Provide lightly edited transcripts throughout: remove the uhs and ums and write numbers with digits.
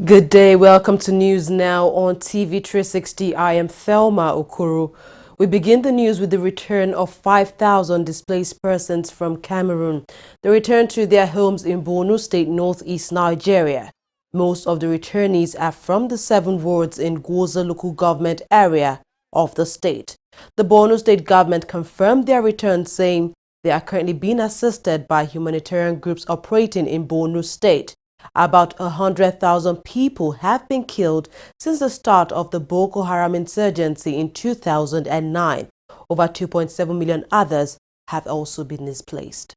Good day, welcome to News Now on TV360. I am Thelma Okoro. We begin the news with the return of 5,000 displaced persons from Cameroon. They returned to their homes in Borno State, northeast Nigeria. Most of the returnees are from the 7 wards in Goza local government area of the state. The Borno State government confirmed their return, saying they are currently being assisted by humanitarian groups operating in Borno State. About 100,000 people have been killed since the start of the Boko Haram insurgency in 2009. Over 2.7 million others have also been displaced.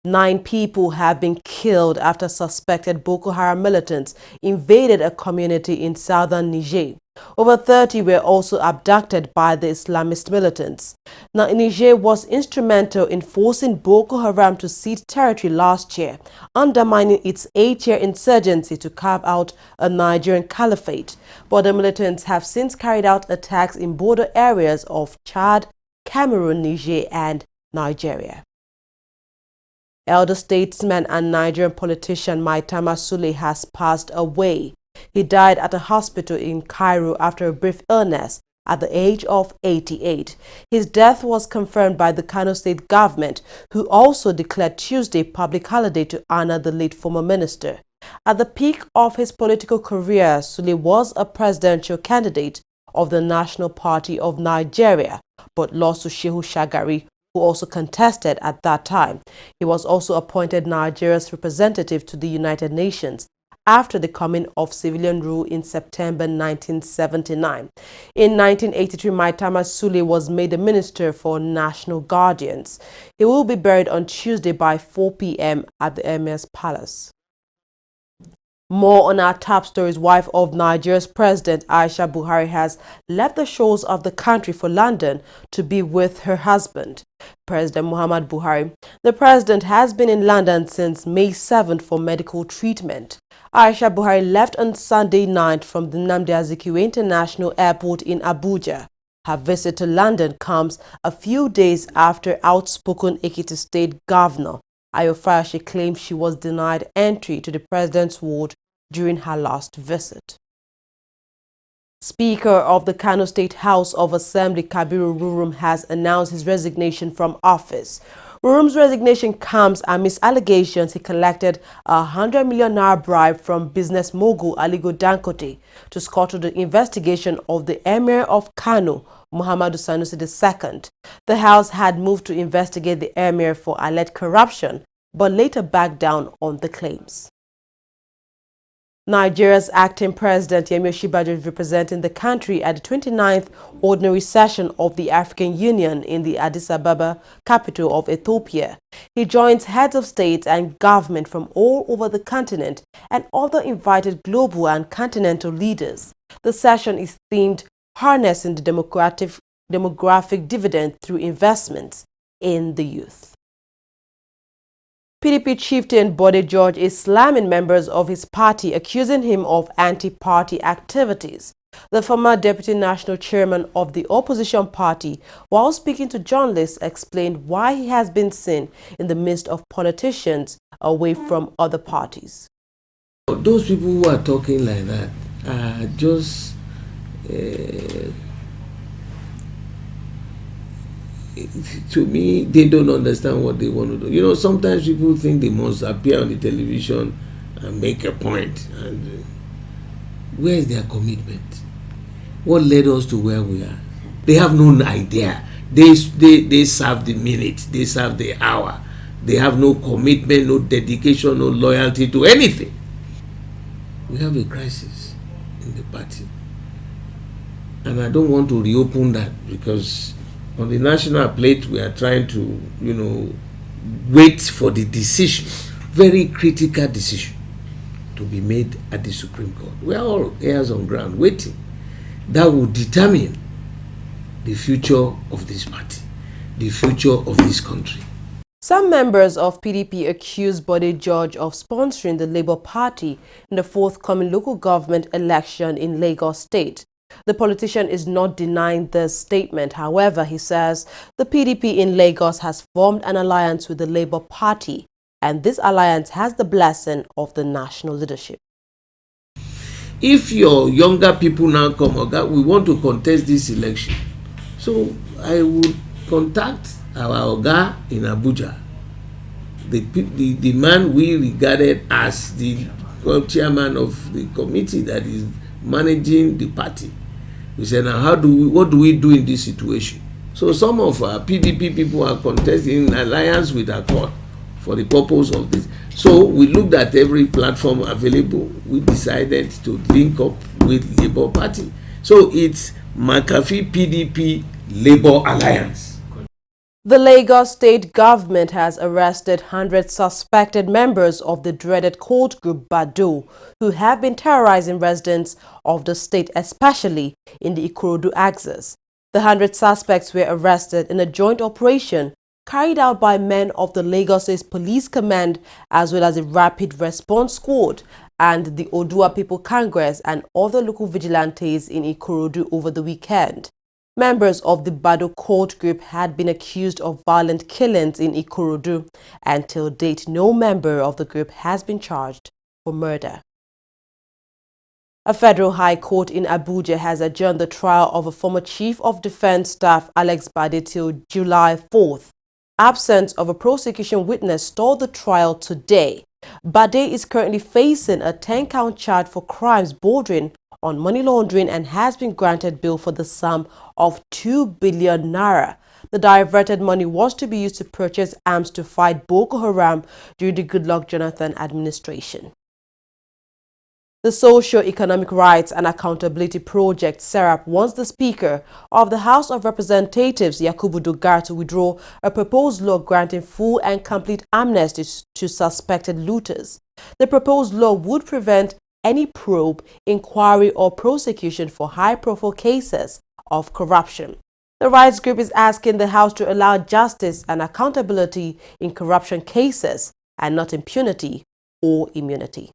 9 people have been killed after suspected Boko Haram militants invaded a community in southern Niger. Over 30 were also abducted by the Islamist militants. Now, Niger was instrumental in forcing Boko Haram to cede territory last year, undermining its 8-year insurgency to carve out a Nigerian caliphate. But the militants have since carried out attacks in border areas of Chad, Cameroon, Niger, and Nigeria. Elder statesman and Nigerian politician Maitama Sule has passed away. He died at a hospital in Cairo after a brief illness at the age of 88. His death was confirmed by the Kano state government, who also declared Tuesday public holiday to honor the late former minister. At the peak of his political career, Sule was a presidential candidate of the National Party of Nigeria, but lost to Shehu Shagari, who also contested at that time. He was also appointed Nigeria's representative to the United Nations after the coming of civilian rule in September 1979. In 1983, Maitama Sule was made the Minister for National Guardians. He will be buried on Tuesday by 4 p.m. at the Emir's Palace. More on our top stories. Wife of Nigeria's President Aisha Buhari has left the shores of the country for London to be with her husband, President Muhammad Buhari. The president has been in London since May 7th for medical treatment. Aisha Buhari left on Sunday night from the Nnamdi Azikiwe International Airport in Abuja. Her visit to London comes a few days after outspoken Ekiti State Governor Ayo Fayoshi claimed she was denied entry to the president's ward during her last visit. Speaker of the Kano State House of Assembly Kabiru Rurum has announced his resignation from office. Rurum's resignation comes amidst allegations he collected a 100 million naira bribe from business mogul Aliko Dangote to scuttle the investigation of the Emir of Kano, Muhammadu Sanusi II. The House had moved to investigate the Emir for alleged corruption, but later backed down on the claims. Nigeria's acting president Yemi Osinbajo is representing the country at the 29th ordinary session of the African Union in the Addis Ababa, capital of Ethiopia. He joins heads of state and government from all over the continent and other invited global and continental leaders. The session is themed Harnessing the Demographic Dividend Through Investments in the Youth. PDP chieftain Bode George is slamming members of his party, accusing him of anti-party activities. The former deputy national chairman of the opposition party, while speaking to journalists, explained why he has been seen in the midst of politicians away from other parties. Those people who are talking like that are just to me, they don't understand what they want to do. You know, sometimes people think they must appear on the television and make a point. And where is their commitment? What led us to where we are? They have no idea. They serve the minute. They serve the hour. They have no commitment, no dedication, no loyalty to anything. We have a crisis in the party. And I don't want to reopen that because on the national plate, we are trying to, wait for the decision, very critical decision, to be made at the Supreme Court. We are all ears on ground waiting. That will determine the future of this party, the future of this country. Some members of PDP accused Bode George of sponsoring the Labour Party in the forthcoming local government election in Lagos State. The politician is not denying this statement. However, he says the PDP in Lagos has formed an alliance with the Labour Party, and this alliance has the blessing of the national leadership. if your younger people now come, oga, we want to contest this election, so I would contact our oga in Abuja, the man we regarded as the chairman of the committee that is managing the party. We said, now what do we do in this situation? So some of our PDP people are contesting in alliance with Accord for the purpose of this. So we looked at every platform available. We decided to link up with Labour Party. So it's McAfee PDP Labour Alliance. The Lagos state government has arrested 100 suspected members of the dreaded cult group Bado, who have been terrorizing residents of the state, especially in the Ikorodu axis. The 100 suspects were arrested in a joint operation carried out by men of the Lagos State Police Command, as well as the Rapid Response Squad and the Odua People Congress and other local vigilantes in Ikorodu over the weekend. Members of the Bado cult group had been accused of violent killings in Ikorodu, and till date no member of the group has been charged for murder. A federal high court in Abuja has adjourned the trial of a former Chief of Defense Staff, Alex Bade, till July 4th. Absence of a prosecution witness stalled the trial today. Bade is currently facing a 10-count charge for crimes bordering on money laundering and has been granted bail for the sum of 2 billion naira. The diverted money was to be used to purchase arms to fight Boko Haram during the Goodluck Jonathan administration. The Socio-Economic Rights and Accountability Project, SERAP, wants the Speaker of the House of Representatives, Yakubu Dogar, to withdraw a proposed law granting full and complete amnesty to suspected looters. The proposed law would prevent any probe, inquiry, or prosecution for high-profile cases of corruption. The rights group is asking the House to allow justice and accountability in corruption cases and not impunity or immunity.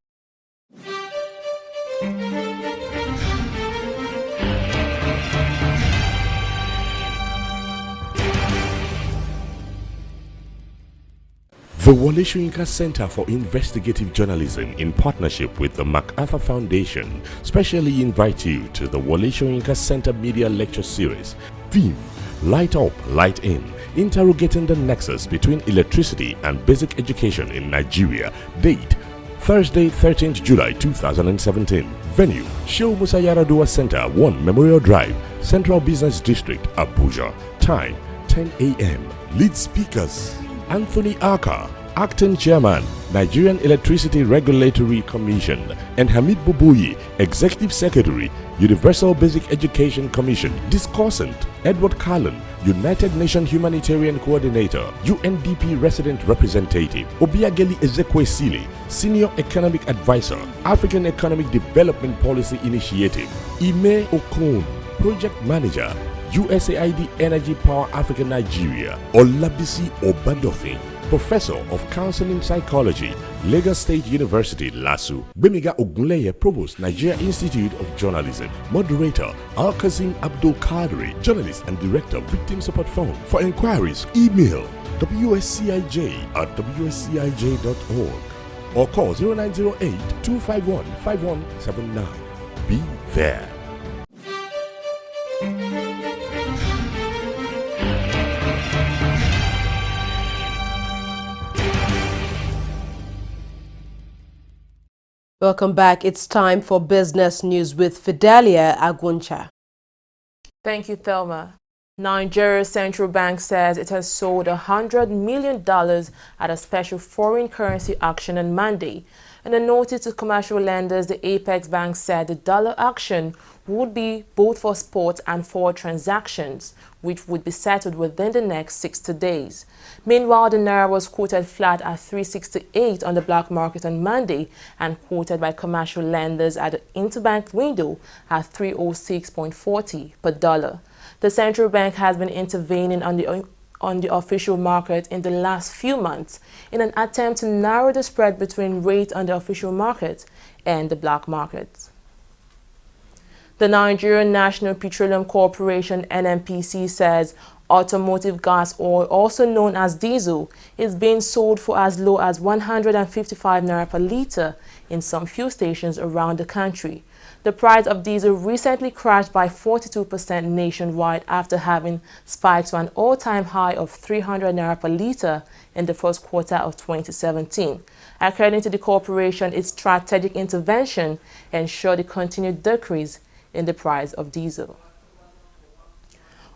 The Wole Soyinka Center for Investigative Journalism, in partnership with the MacArthur Foundation, specially invite you to the Wole Soyinka Center Media Lecture Series. Theme: Light Up, Light In, interrogating the nexus between electricity and basic education in Nigeria. Date: Thursday, 13th July 2017. Venue: Shehu Musa Yar'Adua Center, 1 Memorial Drive, Central Business District, Abuja. Time: 10 a.m. Lead speakers: Anthony Aka, Acting Chairman, Nigerian Electricity Regulatory Commission, and Hamid Boboyi, Executive Secretary, Universal Basic Education Commission. Discussant: Edward Carlin, United Nations Humanitarian Coordinator, UNDP Resident Representative, Obiageli Ezekwesili, Senior Economic Advisor, African Economic Development Policy Initiative, Ime Okon, Project Manager, USAID Energy Power Africa Nigeria, Olabisi Obadofin, Professor of Counseling Psychology, Lagos State University, LASU. Bemiga Ogunleye, Provost, Nigeria Institute of Journalism. Moderator, Al-Kazim Abdul Kadri, Journalist and Director, Victim Support Fund. For inquiries, email wscij@wscij.org or call 0908-251-5179. Be there. Welcome back. It's time for business news with Fidelia Aguncha. Thank you, Thelma. Nigeria's central bank says it has sold $100 million at a special foreign currency auction on Monday. In a notice to commercial lenders, the Apex Bank said the dollar auction would be both for spot and forward transactions, which would be settled within the next 60 days. Meanwhile, the naira was quoted flat at 368 on the black market on Monday and quoted by commercial lenders at the interbank window at 306.40 per dollar. The central bank has been intervening on the official market in the last few months in an attempt to narrow the spread between rates on the official market and the black market. The Nigerian National Petroleum Corporation (NNPC) says automotive gas oil, also known as diesel, is being sold for as low as 155 naira per litre in some fuel stations around the country. The price of diesel recently crashed by 42% nationwide after having spiked to an all-time high of 300 naira per litre in the first quarter of 2017. According to the corporation, its strategic intervention ensured the continued decrease in the price of diesel.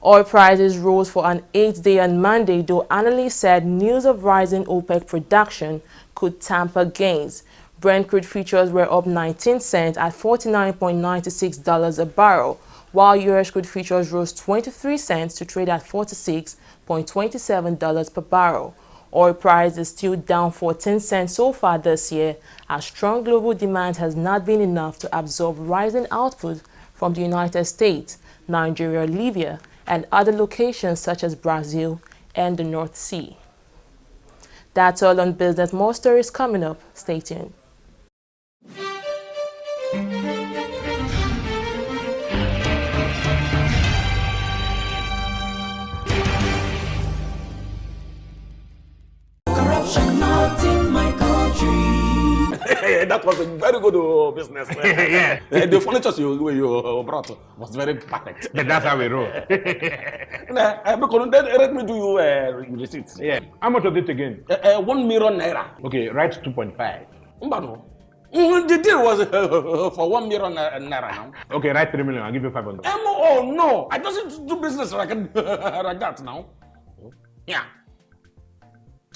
Oil prices rose for an 8th day on Monday, though analysts said news of rising OPEC production could tamper gains. Brent crude futures were up 19 cents at $49.96 a barrel, while US crude futures rose 23 cents to trade at $46.27 per barrel. Oil price is still down 14 cents so far this year, as strong global demand has not been enough to absorb rising output from the United States, Nigeria, Libya, and other locations such as Brazil and the North Sea. That's all on business. More stories coming up. Stay tuned. Corruption not in my country. That was a very good business. Yeah. The furniture you brought was very perfect. That's how we roll. Then let me do you receipts. Yeah. How much was it again? 1 million naira. Okay, write 2.5. Mbano. The deal was for 1 million naira now. Okay, write 3 million. I'll give you 500. Oh no, I don't do business like that now. Yeah.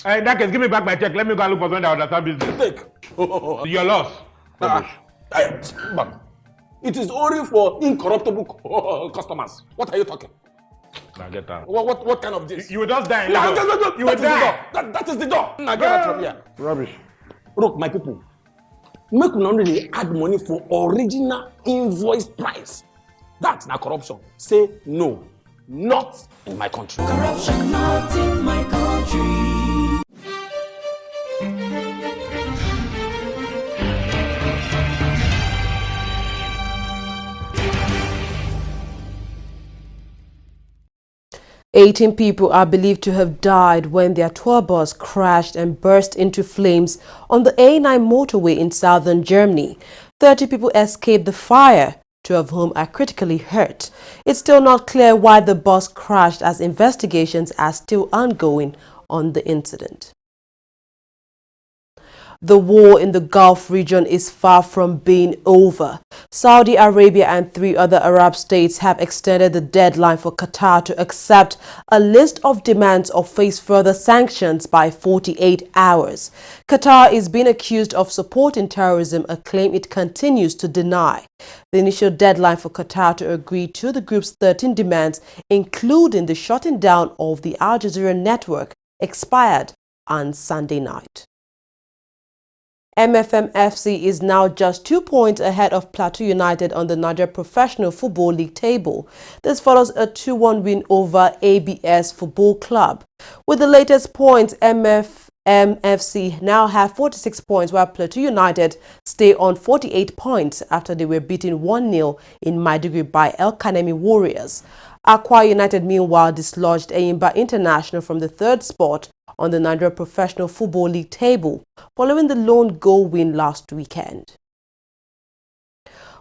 In that case, give me back my check. Let me go and look for someone that understand business. Take. Your loss. Rubbish. But it is only for incorruptible customers. What are you talking? Now get out. What kind of this? You will just die. No, You will die. That is the door. Now get out from here. Rubbish. Look, my people, make we not really add money for original invoice price. That's not corruption. Say no, not in my country. Corruption not in my country. 18 people are believed to have died when their tour bus crashed and burst into flames on the A9 motorway in southern Germany. 30 people escaped the fire, 2 of whom are critically hurt. It's still not clear why the bus crashed, as investigations are still ongoing on the incident. The war in the Gulf region is far from being over. Saudi Arabia and 3 other Arab states have extended the deadline for Qatar to accept a list of demands or face further sanctions by 48 hours. Qatar is being accused of supporting terrorism, a claim it continues to deny. The initial deadline for Qatar to agree to the group's 13 demands, including the shutting down of the Al Jazeera network, expired on Sunday night. MFM FC is now just 2 points ahead of Plateau United on the Nigeria Professional Football League table. This follows a 2-1 win over ABS Football Club. With the latest points, MFM FC now have 46 points, while Plateau United stay on 48 points after they were beaten 1-0 in Maiduguri by El Kanemi Warriors. Akwa United, meanwhile, dislodged Eyimba International from the 3rd spot on the Nigeria Professional Football League table, following the lone goal win last weekend.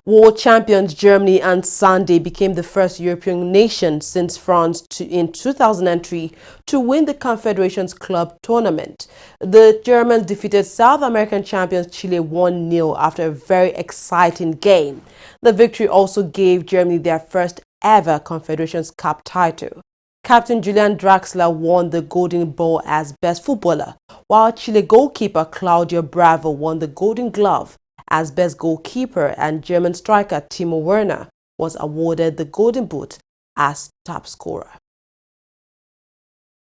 World champions Germany on Sunday became the first European nation since France in 2003 to win the Confederations Club tournament. The Germans defeated South American champions Chile 1-0 after a very exciting game. The victory also gave Germany their first ever Confederations Cup title. Captain Julian Draxler won the Golden Ball as Best Footballer, while Chile goalkeeper Claudio Bravo won the Golden Glove as Best Goalkeeper, and German striker Timo Werner was awarded the Golden Boot as top scorer.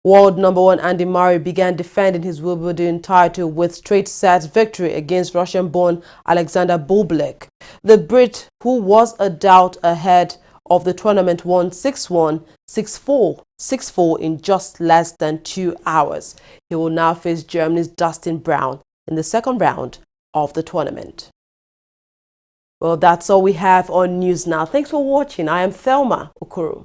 World number 1 Andy Murray began defending his Wimbledon title with straight sets victory against Russian-born Alexander Bublik. The Brit, who was a doubt ahead of the tournament, won 6-1, 6-4, 6-4 in just less than 2 hours. He will now face Germany's Dustin Brown in the 2nd round of the tournament. Well, that's all we have on News Now. Thanks for watching. I am Thelma Okoro.